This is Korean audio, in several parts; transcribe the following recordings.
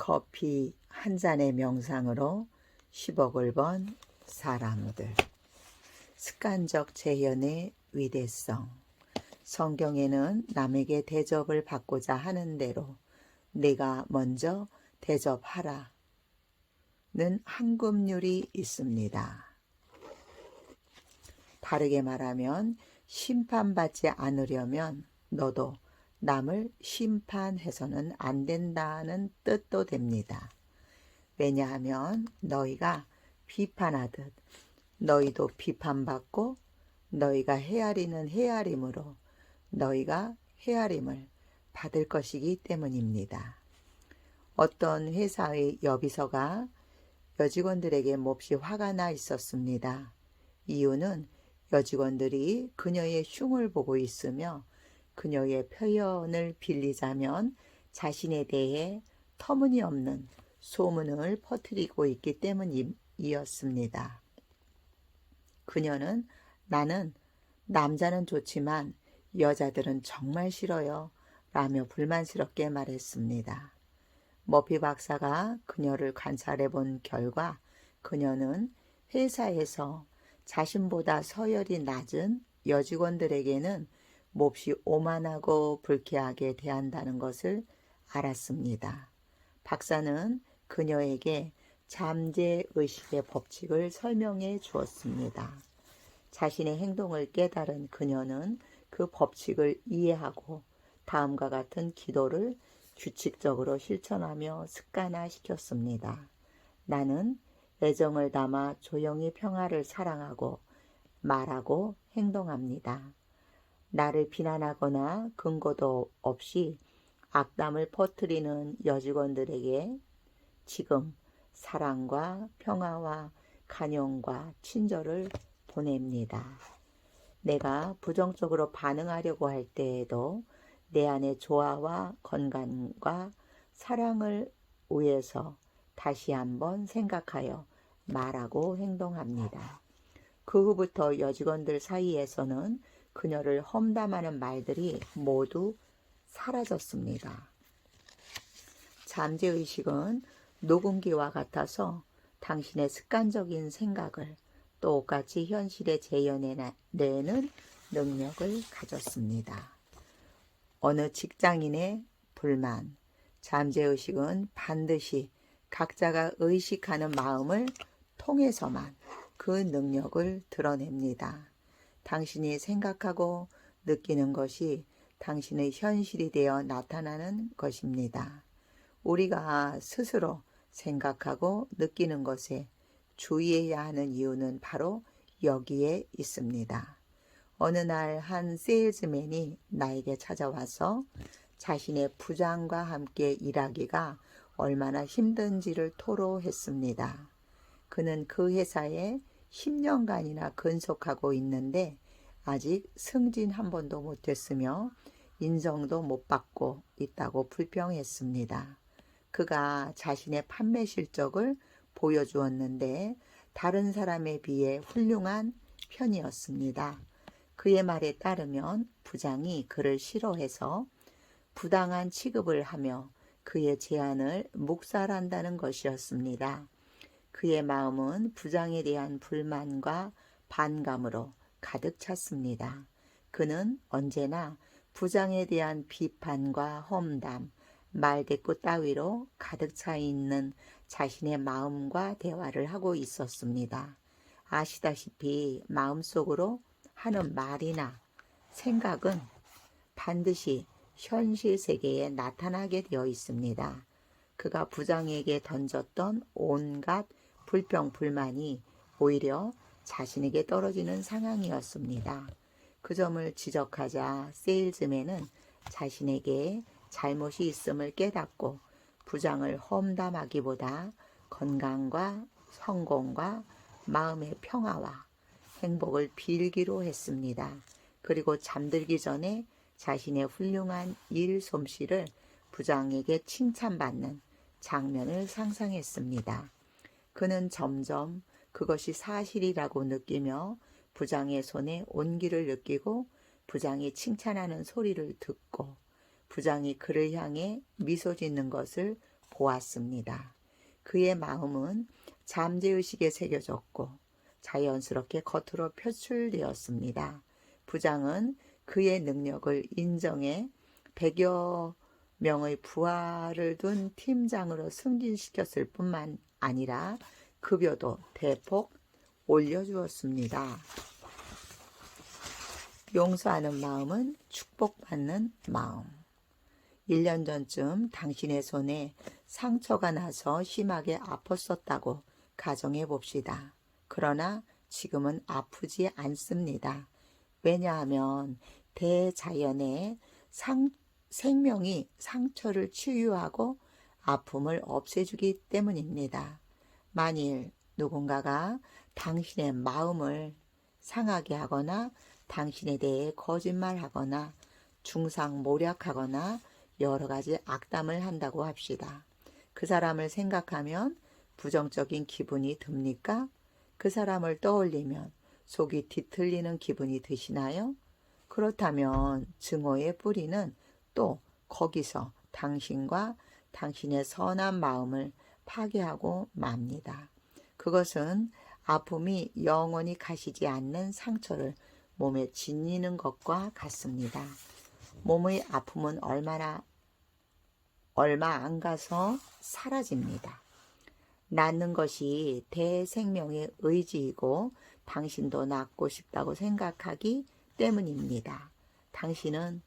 커피 한 잔의 명상으로 10억을 번 사람들. 습관적 재현의 위대성. 성경에는 남에게 대접을 받고자 하는 대로 내가 먼저 대접하라는 한금률이 있습니다. 다르게 말하면 심판받지 않으려면 너도 남을 심판해서는 안 된다는 뜻도 됩니다. 왜냐하면 너희가 비판하듯 너희도 비판받고 너희가 헤아리는 헤아림으로 너희가 헤아림을 받을 것이기 때문입니다. 어떤 회사의 여비서가 여직원들에게 몹시 화가 나 있었습니다. 이유는 여직원들이 그녀의 흉을 보고 있으며 그녀의 표현을 빌리자면 자신에 대해 터무니없는 소문을 퍼뜨리고 있기 때문이었습니다. 그녀는 나는 남자는 좋지만 여자들은 정말 싫어요 라며 불만스럽게 말했습니다. 머피 박사가 그녀를 관찰해 본 결과 그녀는 회사에서 자신보다 서열이 낮은 여직원들에게는 몹시 오만하고 불쾌하게 대한다는 것을 알았습니다. 박사는 그녀에게 잠재의식의 법칙을 설명해 주었습니다. 자신의 행동을 깨달은 그녀는 그 법칙을 이해하고 다음과 같은 기도를 규칙적으로 실천하며 습관화시켰습니다. 나는 애정을 담아 조용히 평화를 사랑하고 말하고 행동합니다. 나를 비난하거나 근거도 없이 악담을 퍼뜨리는 여직원들에게 지금 사랑과 평화와 간용과 친절을 보냅니다. 내가 부정적으로 반응하려고 할 때에도 내 안의 조화와 건강과 사랑을 위해서 다시 한번 생각하여 말하고 행동합니다. 그 후부터 여직원들 사이에서는 그녀를 험담하는 말들이 모두 사라졌습니다. 잠재의식은 녹음기와 같아서 당신의 습관적인 생각을 똑같이 현실에 재현해내는 능력을 가졌습니다. 어느 직장인의 불만, 잠재의식은 반드시 각자가 의식하는 마음을 통해서만 그 능력을 드러냅니다. 당신이 생각하고 느끼는 것이 당신의 현실이 되어 나타나는 것입니다. 우리가 스스로 생각하고 느끼는 것에 주의해야 하는 이유는 바로 여기에 있습니다. 어느 날 한 세일즈맨이 나에게 찾아와서 자신의 부장과 함께 일하기가 얼마나 힘든지를 토로했습니다. 그는 그 회사에 10년간이나 근속하고 있는데 아직 승진 한 번도 못했으며 인정도 못 받고 있다고 불평했습니다. 그가 자신의 판매 실적을 보여주었는데 다른 사람에 비해 훌륭한 편이었습니다. 그의 말에 따르면 부장이 그를 싫어해서 부당한 취급을 하며 그의 제안을 묵살한다는 것이었습니다. 그의 마음은 부장에 대한 불만과 반감으로 가득 찼습니다. 그는 언제나 부장에 대한 비판과 험담, 말대꾸 따위로 가득 차 있는 자신의 마음과 대화를 하고 있었습니다. 아시다시피 마음속으로 하는 말이나 생각은 반드시 현실 세계에 나타나게 되어 있습니다. 그가 부장에게 던졌던 온갖 불평, 불만이 오히려 자신에게 떨어지는 상황이었습니다. 그 점을 지적하자 세일즈맨은 자신에게 잘못이 있음을 깨닫고 부장을 험담하기보다 건강과 성공과 마음의 평화와 행복을 빌기로 했습니다. 그리고 잠들기 전에 자신의 훌륭한 일 솜씨를 부장에게 칭찬받는 장면을 상상했습니다. 그는 점점 그것이 사실이라고 느끼며 부장의 손에 온기를 느끼고 부장이 칭찬하는 소리를 듣고 부장이 그를 향해 미소 짓는 것을 보았습니다. 그의 마음은 잠재의식에 새겨졌고 자연스럽게 겉으로 표출되었습니다. 부장은 그의 능력을 인정해 100여 명의 부하를 둔 팀장으로 승진시켰을 뿐만 아니라 급여도 대폭 올려주었습니다. 용서하는 마음은 축복받는 마음. 1년 전쯤 당신의 손에 상처가 나서 심하게 아팠었다고 가정해 봅시다. 그러나 지금은 아프지 않습니다. 왜냐하면 대자연의 생명이 상처를 치유하고 아픔을 없애주기 때문입니다. 만일 누군가가 당신의 마음을 상하게 하거나 당신에 대해 거짓말하거나 중상모략하거나 여러 가지 악담을 한다고 합시다. 그 사람을 생각하면 부정적인 기분이 듭니까? 그 사람을 떠올리면 속이 뒤틀리는 기분이 드시나요? 그렇다면 증오의 뿌리는 또 거기서 당신과 당신의 선한 마음을 파괴하고 맙니다. 그것은 아픔이 영원히 가시지 않는 상처를 몸에 지니는 것과 같습니다. 몸의 아픔은 얼마 안 가서 사라집니다. 낫는 것이 대생명의 의지이고 당신도 낫고 싶다고 생각하기 때문입니다. 당신은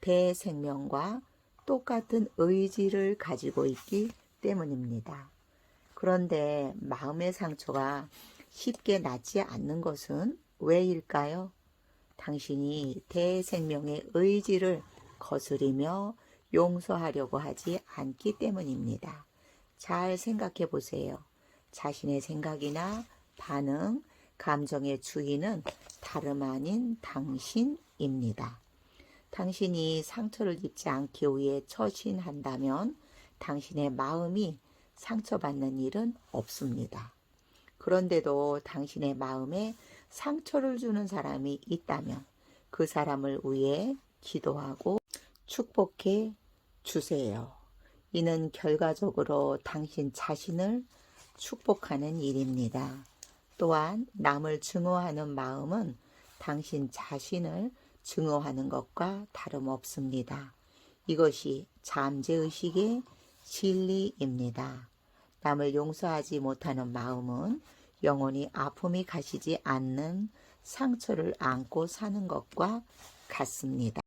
대생명과 똑같은 의지를 가지고 있기 때문입니다. 그런데 마음의 상처가 쉽게 낫지 않는 것은 왜일까요? 당신이 대생명의 의지를 거스리며 용서하려고 하지 않기 때문입니다. 잘 생각해 보세요. 자신의 생각이나 반응, 감정의 주인은 다름 아닌 당신입니다. 당신이 상처를 입지 않기 위해 처신한다면 당신의 마음이 상처받는 일은 없습니다. 그런데도 당신의 마음에 상처를 주는 사람이 있다면 그 사람을 위해 기도하고 축복해 주세요. 이는 결과적으로 당신 자신을 축복하는 일입니다. 또한 남을 증오하는 마음은 당신 자신을 증오하는 것과 다름없습니다. 이것이 잠재의식의 진리입니다. 남을 용서하지 못하는 마음은 영원히 아픔이 가시지 않는 상처를 안고 사는 것과 같습니다.